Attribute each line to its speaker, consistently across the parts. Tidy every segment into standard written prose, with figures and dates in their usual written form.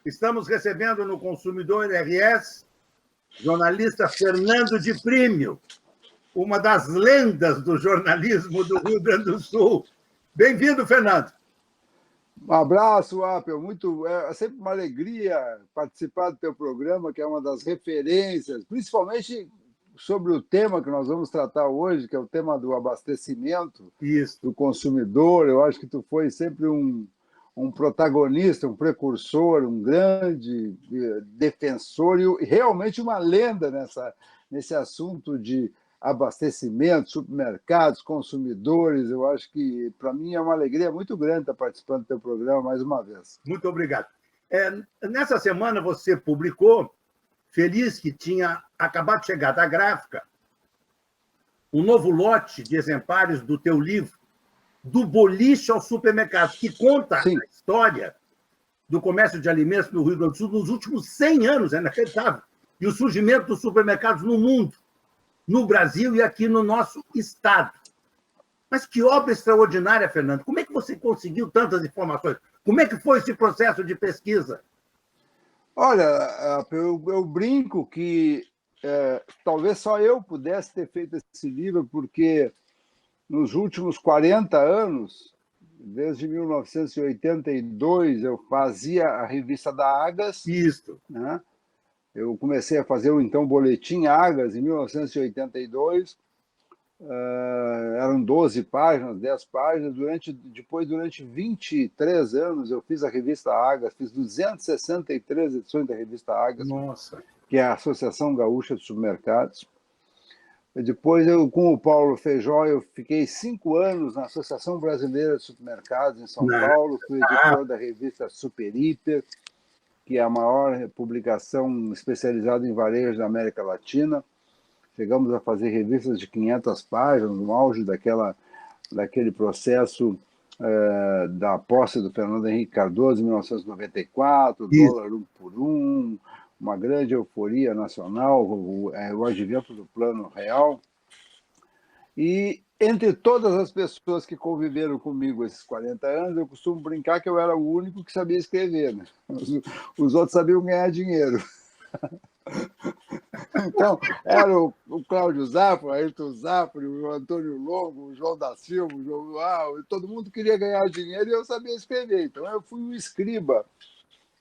Speaker 1: Estamos recebendo no Consumidor RS jornalista Fernando de Prímio, uma das lendas do jornalismo do Rio Grande do Sul. Bem-vindo, Fernando.
Speaker 2: Um abraço, Apel. É sempre uma alegria participar do teu programa, que é uma das referências, principalmente sobre o tema que nós vamos tratar hoje, que é o tema do abastecimento do consumidor. Eu acho que tu foi sempre um protagonista, um precursor, um grande defensor e realmente uma lenda nesse assunto de abastecimento, supermercados, consumidores. Eu acho que, para mim, é uma alegria muito grande estar participando do teu programa mais uma vez.
Speaker 1: Muito obrigado. Nessa semana você publicou, feliz que tinha acabado de chegar da gráfica, um novo lote de exemplares do teu livro, Do Boliche ao Supermercado, que conta a história do comércio de alimentos no Rio Grande do Sul nos últimos 100 anos, é inacreditável, e o surgimento dos supermercados no mundo, no Brasil e aqui no nosso estado. Mas que obra extraordinária, Fernando. Como é que você conseguiu tantas informações? Como é que foi esse processo de pesquisa?
Speaker 2: Olha, eu brinco que talvez só eu pudesse ter feito esse livro, porque nos últimos 40 anos, desde 1982, eu fazia a revista da Agas.
Speaker 1: Isso.
Speaker 2: Né? Eu comecei a fazer o então Boletim Agas em 1982. Eram 12 páginas, 10 páginas. Durante 23 anos, eu fiz a revista Agas, fiz 263 edições da revista Agas,
Speaker 1: Nossa.
Speaker 2: Que é a Associação Gaúcha de Supermercados. Depois, com o Paulo Feijó, eu fiquei 5 anos na Associação Brasileira de Supermercados, em São Paulo. Fui editor da revista Super Hiper, que é a maior publicação especializada em varejo da América Latina. Chegamos a fazer revistas de 500 páginas, no auge daquele processo da posse do Fernando Henrique Cardoso, em 1994, dólar 1 por 1, uma grande euforia nacional, o advento do Plano Real. E entre todas as pessoas que conviveram comigo esses 40 anos, eu costumo brincar que eu era o único que sabia escrever, né? Os outros sabiam ganhar dinheiro. Então, era o Cláudio Zafra, o Ayrton Zafra, o Antônio Longo, o João da Silva, o João... todo mundo queria ganhar dinheiro e eu sabia escrever. Então, eu fui um escriba,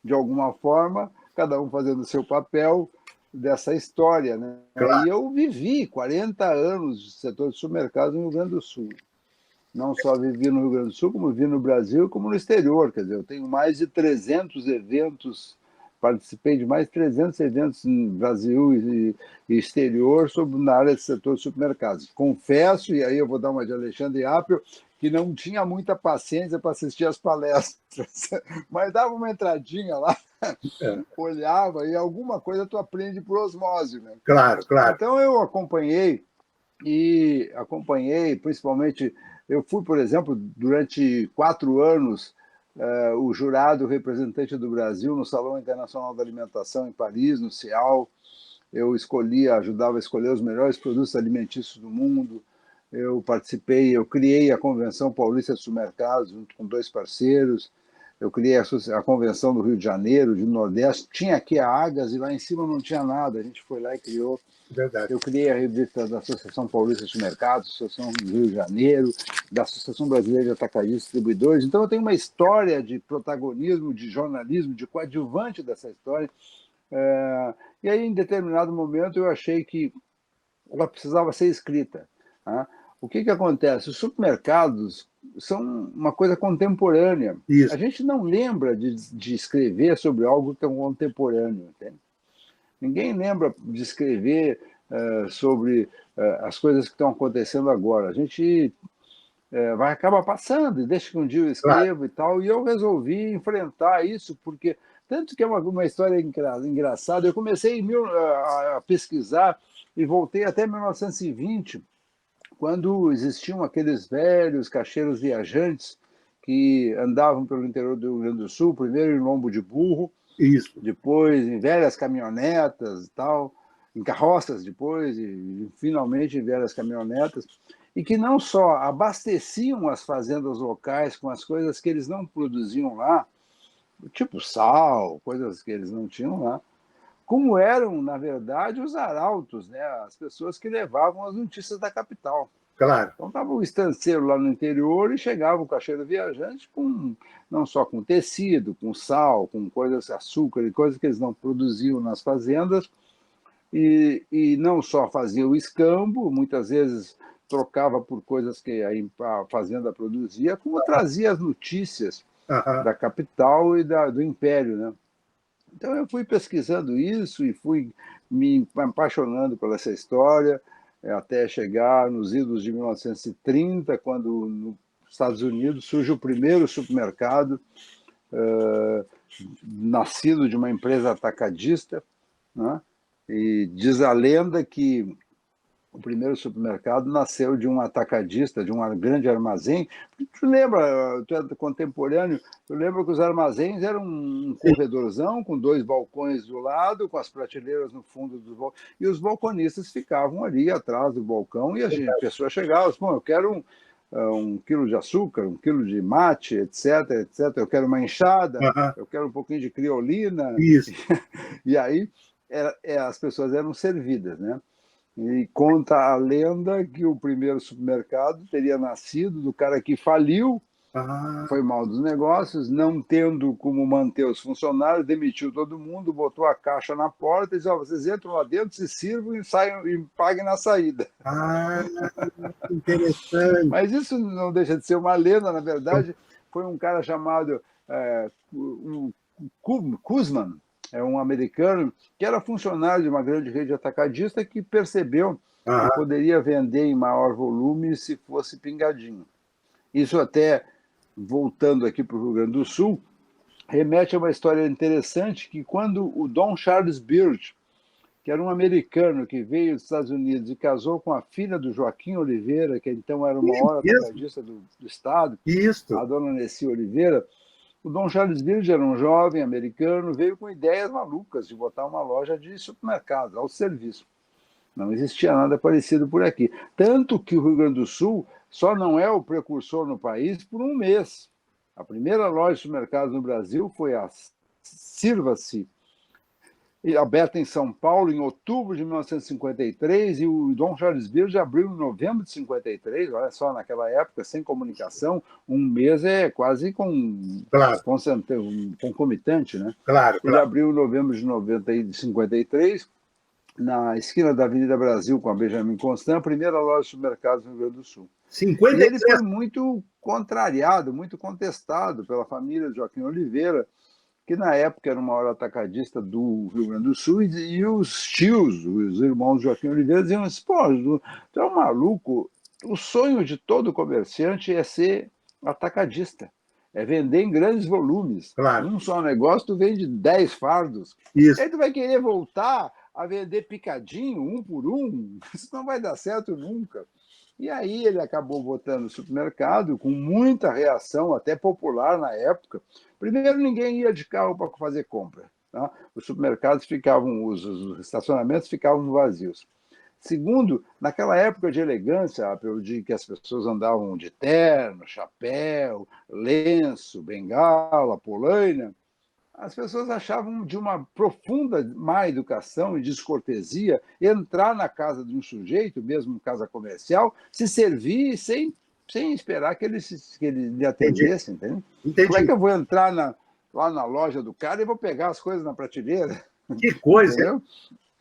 Speaker 2: de alguma forma, cada um fazendo o seu papel dessa história. Né? Claro. E eu vivi 40 anos de setor de supermercados no Rio Grande do Sul. Não só vivi no Rio Grande do Sul, como vivi no Brasil, como no exterior. Quer dizer, eu tenho mais de 300 eventos, participei de mais de 300 eventos no Brasil e exterior na área de setor de supermercados. Confesso, e aí eu vou dar uma de Alexandre Apel, que não tinha muita paciência para assistir às palestras, mas dava uma entradinha lá, olhava, e alguma coisa tu aprende por osmose. Né?
Speaker 1: Claro, claro.
Speaker 2: Então eu acompanhei, principalmente, eu fui, por exemplo, durante 4 anos, o jurado representante do Brasil no Salão Internacional da Alimentação em Paris, no CIAL. Eu ajudava a escolher os melhores produtos alimentícios do mundo. Eu criei a Convenção Paulista de Supermercados, junto com 2 parceiros. Eu criei a Convenção do Rio de Janeiro, do Nordeste. Tinha aqui a Agas e lá em cima não tinha nada. A gente foi lá e criou.
Speaker 1: Verdade.
Speaker 2: Eu criei a revista da Associação Paulista de Supermercados, Associação do Rio de Janeiro, da Associação Brasileira de Atacadistas e Distribuidores. Então, eu tenho uma história de protagonismo, de jornalismo, de coadjuvante dessa história. E aí, em determinado momento, eu achei que ela precisava ser escrita. Tá? O que acontece? Os supermercados são uma coisa contemporânea.
Speaker 1: Isso.
Speaker 2: A gente não lembra de escrever sobre algo que é contemporâneo, entende? Ninguém lembra de escrever sobre as coisas que estão acontecendo agora. A gente vai acabar passando, e deixa que um dia eu escrevo e tal. E eu resolvi enfrentar isso, porque, tanto que é uma história engraçada, eu comecei a pesquisar e voltei até 1920, quando existiam aqueles velhos caixeiros viajantes que andavam pelo interior do Rio Grande do Sul, primeiro em lombo de burro,
Speaker 1: Isso.
Speaker 2: depois em velhas caminhonetas e tal, em carroças depois, e finalmente em velhas caminhonetas, e que não só abasteciam as fazendas locais com as coisas que eles não produziam lá, tipo sal, coisas que eles não tinham lá, como eram, na verdade, os arautos, né? As pessoas que levavam as notícias da capital.
Speaker 1: Claro.
Speaker 2: Então estava o estanceiro lá no interior e chegava o caixeiro viajante não só com tecido, com sal, com coisas, açúcar e coisas que eles não produziam nas fazendas, e não só fazia o escambo, muitas vezes trocava por coisas que a fazenda produzia, como trazia as notícias
Speaker 1: Aham.
Speaker 2: da capital e do império, né? Então eu fui pesquisando isso e fui me apaixonando por essa história, até chegar nos idos de 1930, quando nos Estados Unidos surge o primeiro supermercado nascido de uma empresa atacadista, né? E diz a lenda que o primeiro supermercado nasceu de um atacadista, de um grande armazém. Tu lembra, tu é contemporâneo, tu lembra que os armazéns eram um corredorzão com 2 balcões do lado, com as prateleiras no fundo dos balcões, e os balconistas ficavam ali atrás do balcão, e a pessoa chegava, bom, eu quero um quilo de açúcar, 1 quilo de mate, etc, etc. Eu quero uma enxada,
Speaker 1: Aham.
Speaker 2: eu quero um pouquinho de criolina.
Speaker 1: Isso.
Speaker 2: E aí as pessoas eram servidas, né? E conta a lenda que o primeiro supermercado teria nascido do cara que faliu,
Speaker 1: Ah,
Speaker 2: foi mal dos negócios, não tendo como manter os funcionários, demitiu todo mundo, botou a caixa na porta e disse: oh, vocês entram lá dentro, se sirvam e saiam e paguem na saída.
Speaker 1: ah, interessante.
Speaker 2: Mas isso não deixa de ser uma lenda, na verdade, foi um cara chamado Kuzman, é um americano que era funcionário de uma grande rede atacadista que percebeu que
Speaker 1: Aham.
Speaker 2: poderia vender em maior volume se fosse pingadinho. Isso até, voltando aqui para o Rio Grande do Sul, remete a uma história interessante que quando o Dom Charles Bird, que era um americano que veio dos Estados Unidos e casou com a filha do Joaquim Oliveira, que então era o maior
Speaker 1: Mesmo.
Speaker 2: atacadista do estado,
Speaker 1: Isso.
Speaker 2: a dona Nessie Oliveira, o Dom Charles Bird era um jovem americano, veio com ideias malucas de botar uma loja de supermercado ao serviço. Não existia nada parecido por aqui. Tanto que o Rio Grande do Sul só não é o precursor no país por um mês. A primeira loja de supermercados no Brasil foi a Sirva-se, aberta em São Paulo em outubro de 1953, e o Dom Charles Bird abriu em novembro de 53, olha só, naquela época, sem comunicação, um mês é quase
Speaker 1: Claro,
Speaker 2: concomitante, né?
Speaker 1: claro,
Speaker 2: Ele
Speaker 1: claro.
Speaker 2: abriu em novembro de 53, na esquina da Avenida Brasil com a Benjamin Constant, a primeira loja de supermercados no Rio Grande do Sul. E ele
Speaker 1: 53.
Speaker 2: foi muito contrariado, muito contestado pela família de Joaquim Oliveira, que na época era o maior atacadista do Rio Grande do Sul, e os tios, os irmãos de Joaquim Oliveira, diziam assim: pô, tu é um maluco, o sonho de todo comerciante é ser atacadista, é vender em grandes volumes.
Speaker 1: Claro.
Speaker 2: Num só negócio, tu vende 10 fardos. E
Speaker 1: Isso.
Speaker 2: aí tu vai querer voltar a vender picadinho, um por um? Isso não vai dar certo nunca. E aí ele acabou botando no supermercado, com muita reação, até popular na época. Primeiro, ninguém ia de carro para fazer compra. Tá? Os supermercados ficavam, os estacionamentos ficavam vazios. Segundo, naquela época de elegância, de que as pessoas andavam de terno, chapéu, lenço, bengala, polaina, as pessoas achavam de uma profunda má educação e descortesia entrar na casa de um sujeito, mesmo casa comercial, se servir sem esperar que ele lhe
Speaker 1: Entendi.
Speaker 2: atendesse, entendeu? Como é que
Speaker 1: Entendi.
Speaker 2: eu vou entrar lá na loja do cara e vou pegar as coisas na prateleira?
Speaker 1: Que coisa, hein?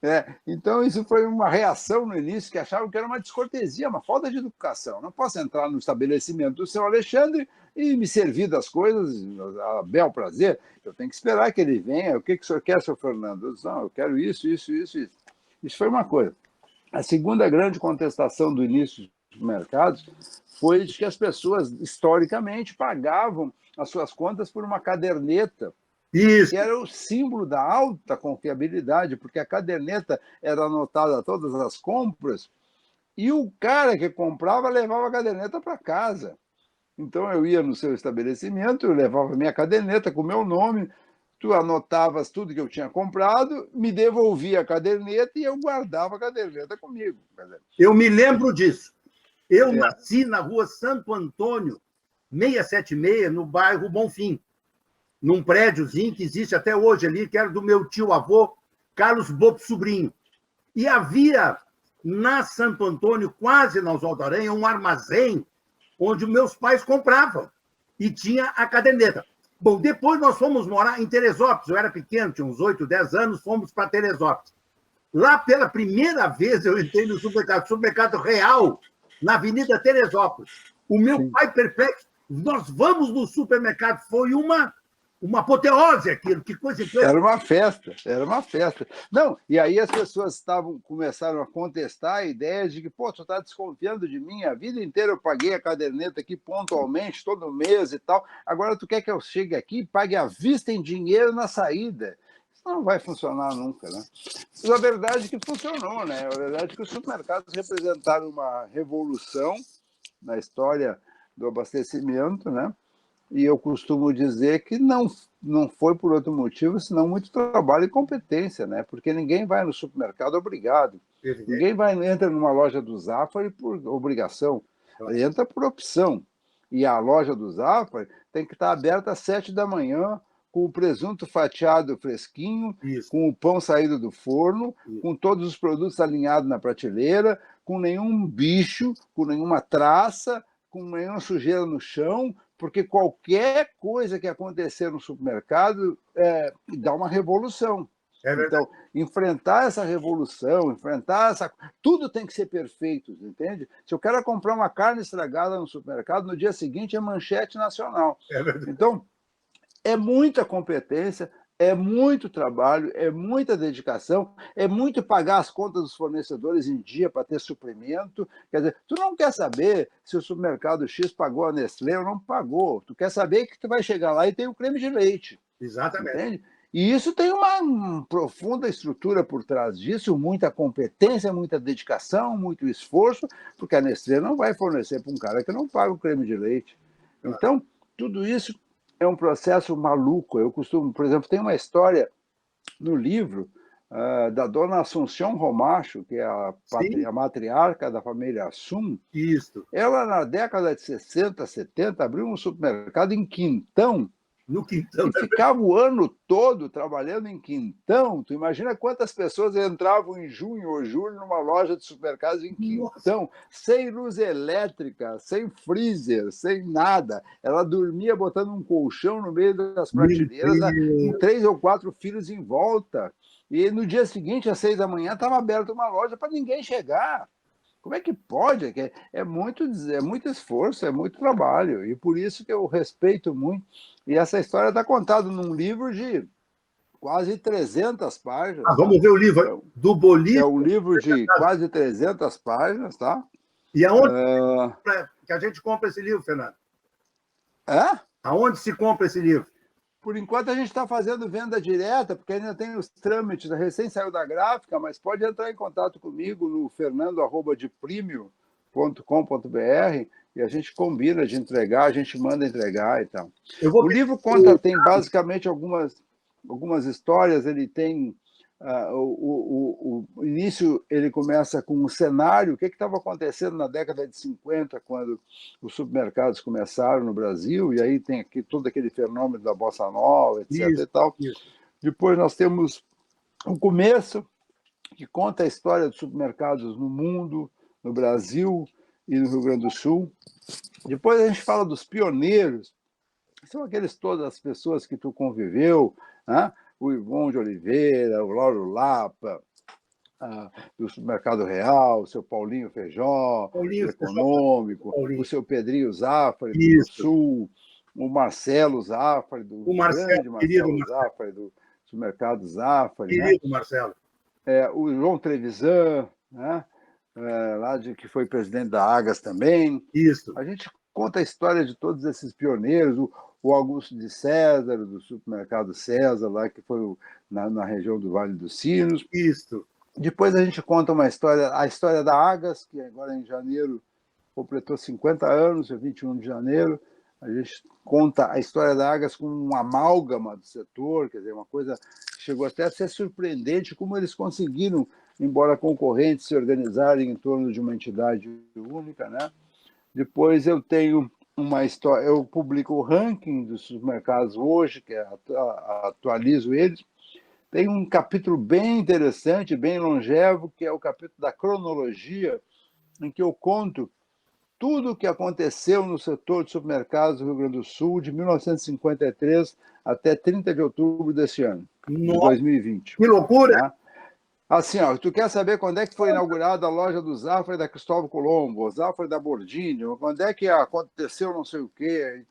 Speaker 2: Entendeu? Então, isso foi uma reação no início, que achavam que era uma descortesia, uma falta de educação. Não posso entrar no estabelecimento do seu Alexandre e me servir das coisas a bel prazer. Eu tenho que esperar que ele venha. O que o senhor quer, senhor Fernando? Eu disse: não, eu quero isso, isso, isso, isso. Isso foi uma coisa. A segunda grande contestação do início dos mercados foi de que as pessoas, historicamente, pagavam as suas contas por uma caderneta, que
Speaker 1: Isso.
Speaker 2: era o símbolo da alta confiabilidade, porque a caderneta era anotada todas as compras e o cara que comprava levava a caderneta para casa. Então eu ia no seu estabelecimento, eu levava minha caderneta com o meu nome, tu anotavas tudo que eu tinha comprado, me devolvia a caderneta e eu guardava a caderneta comigo.
Speaker 1: Eu me lembro disso. Eu
Speaker 2: É,
Speaker 1: nasci na rua Santo Antônio, 676, no bairro Bonfim. num prédiozinho que existe até hoje ali, que era do meu tio-avô, Carlos Bopo Sobrinho. E havia, na Santo Antônio, quase na Oswaldo Aranha, um armazém onde meus pais compravam. E tinha a caderneta. Bom, depois nós fomos morar em Teresópolis. Eu era pequeno, tinha uns 8, 10 anos, fomos para Teresópolis. Lá, pela primeira vez, eu entrei no supermercado Real, na Avenida Teresópolis. O meu pai perplexo, nós vamos no supermercado. Foi uma apoteose aquilo, que coisa impressionante.
Speaker 2: Era uma festa. Não, e aí as pessoas começaram a contestar a ideia de que, pô, tu está desconfiando de mim, a vida inteira eu paguei a caderneta aqui pontualmente, todo mês e tal, agora tu quer que eu chegue aqui e pague à vista em dinheiro na saída. Isso não vai funcionar nunca, né? Mas a verdade é que funcionou, né? A verdade é que os supermercados representaram uma revolução na história do abastecimento, né? E eu costumo dizer que não foi por outro motivo, senão muito trabalho e competência, né? Porque ninguém vai no supermercado obrigado. Ninguém entra numa loja do Zafari por obrigação, entra por opção. E a loja do Zafari tem que estar aberta às 7 da manhã, com o presunto fatiado fresquinho, com o pão saído do forno, com todos os produtos alinhados na prateleira, com nenhum bicho, com nenhuma traça, com nenhuma sujeira no chão, porque qualquer coisa que acontecer no supermercado dá uma revolução. Então, enfrentar essa revolução, tudo tem que ser perfeito, entende? Se eu quero comprar uma carne estragada no supermercado, no dia seguinte é manchete nacional. Então, é muita competência, é muito trabalho, é muita dedicação, é muito pagar as contas dos fornecedores em dia para ter suprimento. Quer dizer, tu não quer saber se o supermercado X pagou a Nestlé ou não pagou. Tu quer saber que tu vai chegar lá e tem o creme de leite.
Speaker 1: Exatamente.
Speaker 2: Entende? E isso tem uma profunda estrutura por trás disso, muita competência, muita dedicação, muito esforço, porque a Nestlé não vai fornecer para um cara que não paga o creme de leite. Então, tudo isso é um processo maluco. Eu costumo, por exemplo, tem uma história no livro da dona Assunção Romacho, que é a matriarca da família Assum.
Speaker 1: Isso.
Speaker 2: Ela, na década de 60, 70, abriu um supermercado em Quintão,
Speaker 1: no Quintão,
Speaker 2: e ficava o ano todo trabalhando em Quintão. Tu imagina quantas pessoas entravam em junho ou julho numa loja de supermercados em Quintão, Nossa. Sem luz elétrica, sem freezer, sem nada. Ela dormia botando um colchão no meio das prateleiras, com 3 ou 4 filhos em volta. E no dia seguinte, às 6 da manhã, estava aberta uma loja para ninguém chegar. Como é que pode? É muito esforço, é muito trabalho. E por isso que eu respeito muito. E essa história está contada num livro de quase 300 páginas.
Speaker 1: Vamos ver o livro do Bolívia.
Speaker 2: É um livro de quase 300 páginas, tá?
Speaker 1: E aonde que a gente compra esse livro, Fernando? Aonde se compra esse livro?
Speaker 2: Por enquanto, a gente está fazendo venda direta, porque ainda tem os trâmites, recém saiu da gráfica, mas pode entrar em contato comigo no fernando@deprimio.com.br e a gente combina de entregar, a gente manda entregar e tal. O livro tem basicamente algumas histórias, ele tem... o início ele começa com um cenário, o que estava acontecendo na década de 50, quando os supermercados começaram no Brasil, e aí tem aqui todo aquele fenômeno da Bossa Nova, etc.
Speaker 1: Isso,
Speaker 2: e tal.
Speaker 1: Isso.
Speaker 2: Depois nós temos um começo, que conta a história dos supermercados no mundo, no Brasil e no Rio Grande do Sul. Depois a gente fala dos pioneiros, são todas as pessoas que tu conviveu, né? O Ivon de Oliveira, o Lauro Lapa, do Supermercado Real, o seu Paulinho Feijó, do Econômico, o seu Pedrinho Zafari, do Sul, o Marcelo Zafari, grande Marcelo Zafari, do Supermercado Zafari.
Speaker 1: Querido Marcelo.
Speaker 2: O João Trevisan, né? Que foi presidente da Agas também.
Speaker 1: Isso.
Speaker 2: A gente conta a história de todos esses pioneiros, o Augusto de César, do Supermercado César, lá que foi na região do Vale dos Sinos.
Speaker 1: Isso.
Speaker 2: Depois a gente conta a história da Agas, que agora em janeiro completou 50 anos, é 21 de janeiro. A gente conta a história da Agas com uma amálgama do setor, quer dizer, uma coisa que chegou até a ser surpreendente como eles conseguiram, embora concorrentes, se organizarem em torno de uma entidade única, né? Depois eu tenho uma história. Eu publico o ranking dos supermercados hoje, que atualizo eles. Tem um capítulo bem interessante, bem longevo, que é o capítulo da cronologia, em que eu conto tudo o que aconteceu no setor de supermercados do Rio Grande do Sul de 1953 até 30 de outubro desse ano, de
Speaker 1: Nossa,
Speaker 2: 2020.
Speaker 1: que loucura!
Speaker 2: Tá? Assim, ó, tu quer saber quando é que foi inaugurada a loja do Zafra e da Cristóvão Colombo, Zafra e da Bordinho, quando é que aconteceu não sei o quê,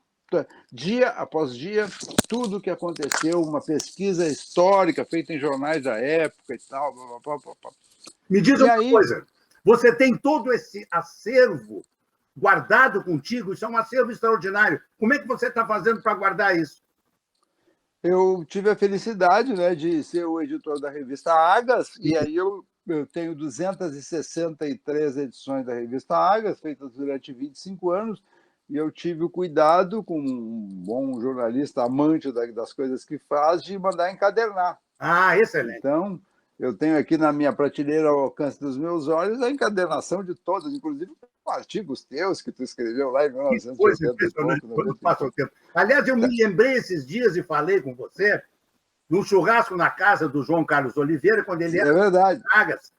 Speaker 2: dia após dia, tudo o que aconteceu, uma pesquisa histórica feita em jornais da época e tal. Blá, blá, blá, blá.
Speaker 1: Me diz
Speaker 2: E
Speaker 1: uma
Speaker 2: aí,
Speaker 1: coisa, você tem todo esse acervo guardado contigo? Isso é um acervo extraordinário. Como é que você está fazendo para guardar isso?
Speaker 2: eu tive a felicidade, né, de ser o editor da revista Agas, e aí eu tenho 263 edições da revista Agas, feitas durante 25 anos, e eu tive o cuidado, como um bom jornalista amante das coisas que faz, de mandar encadernar.
Speaker 1: Ah, excelente.
Speaker 2: Então, eu tenho aqui na minha prateleira, ao alcance dos meus olhos, a encadernação de todas, inclusive com artigos teus que tu escreveu lá em
Speaker 1: Que coisa
Speaker 2: 1980 e
Speaker 1: impressionante
Speaker 2: pouco,
Speaker 1: quando
Speaker 2: 90 e
Speaker 1: passa o
Speaker 2: pouco.
Speaker 1: tempo. Aliás, eu me lembrei esses dias e falei com você num churrasco na casa do João Carlos Oliveira, quando ele
Speaker 2: É
Speaker 1: era
Speaker 2: verdade.
Speaker 1: em Chagas,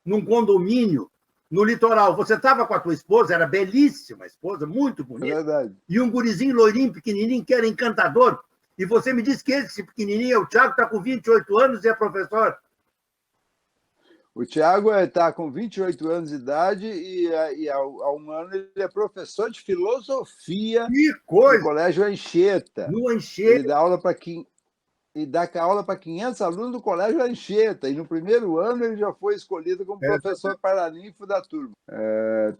Speaker 1: num condomínio no litoral. Você estava com a tua esposa, era belíssima esposa, muito
Speaker 2: É
Speaker 1: bonita,
Speaker 2: verdade.
Speaker 1: e um gurizinho loirinho, pequenininho, que era encantador. E você me disse que esse pequenininho é o Thiago, está com 28 anos e é professor.
Speaker 2: O Tiago está com 28 anos de idade e há um ano ele é professor de filosofia
Speaker 1: Que
Speaker 2: no
Speaker 1: coisa!
Speaker 2: Colégio Anchieta.
Speaker 1: No
Speaker 2: Ele
Speaker 1: Anchieta.
Speaker 2: dá aula para aula para 500 alunos do Colégio Anchieta. E no primeiro ano ele já foi escolhido como professor paraninfo da turma.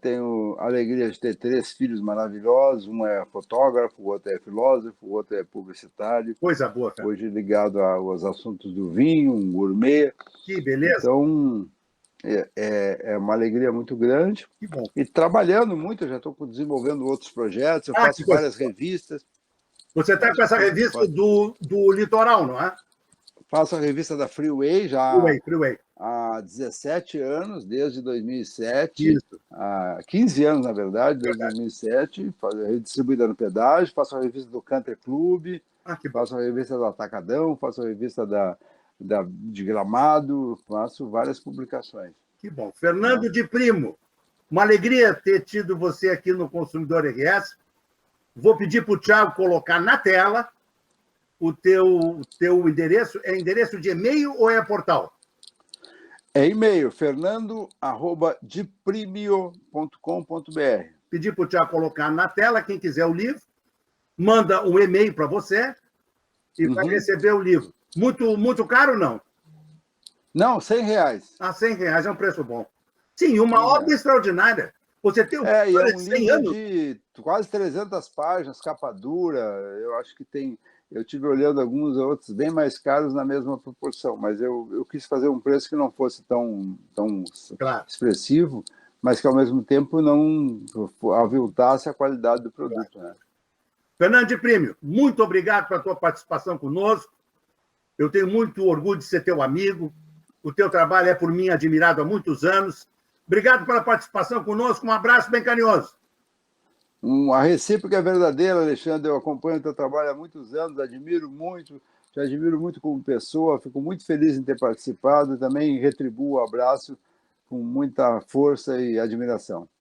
Speaker 2: Tenho a alegria de ter 3 filhos maravilhosos. Um é fotógrafo, o outro é filósofo, o outro é publicitário.
Speaker 1: Coisa boa, cara.
Speaker 2: Hoje ligado aos assuntos do vinho, um gourmet.
Speaker 1: Que beleza.
Speaker 2: Então, é uma alegria muito grande.
Speaker 1: Que bom.
Speaker 2: E trabalhando muito, eu já estou desenvolvendo outros projetos, eu
Speaker 1: Que
Speaker 2: faço
Speaker 1: coisa
Speaker 2: várias
Speaker 1: boa.
Speaker 2: revistas.
Speaker 1: Você está com essa revista do Litoral, não é?
Speaker 2: Faço a revista da Freeway já
Speaker 1: Freeway, Freeway.
Speaker 2: há 17 anos, desde 2007,
Speaker 1: Isso.
Speaker 2: há 15 anos, na verdade, desde 2007, redistribuída no pedágio, faço a revista do Country Club,
Speaker 1: Que bom.
Speaker 2: faço a revista do Atacadão, faço a revista de Gramado, faço várias publicações.
Speaker 1: Que bom. Fernando de Primo, uma alegria ter tido você aqui no Consumidor RS. Vou pedir para o Thiago colocar na tela o teu endereço. É endereço de e-mail ou é portal?
Speaker 2: É e-mail, fernando@deprimio.com.br.
Speaker 1: Pedir para o Thiago colocar na tela, quem quiser o livro, manda um e-mail para você e vai receber o livro. Muito caro, não?
Speaker 2: Não, R$100.
Speaker 1: R$100 é um preço bom. Sim, uma obra extraordinária. Você tem
Speaker 2: e é um
Speaker 1: 100
Speaker 2: livro
Speaker 1: anos.
Speaker 2: de quase 300 páginas, capa dura. Eu acho que tem. Eu tive olhando alguns outros bem mais caros na mesma proporção, mas eu quis fazer um preço que não fosse tão
Speaker 1: Claro.
Speaker 2: expressivo, mas que ao mesmo tempo não aviltasse a qualidade do produto. Claro. Né?
Speaker 1: Fernando de Primo, muito obrigado pela tua participação conosco. Eu tenho muito orgulho de ser teu amigo. O teu trabalho é, por mim, admirado há muitos anos. Obrigado pela participação conosco. Um abraço bem carinhoso.
Speaker 2: A recíproca é verdadeira, Alexandre. Eu acompanho o teu trabalho há muitos anos, te admiro muito como pessoa, fico muito feliz em ter participado e também retribuo o abraço com muita força e admiração.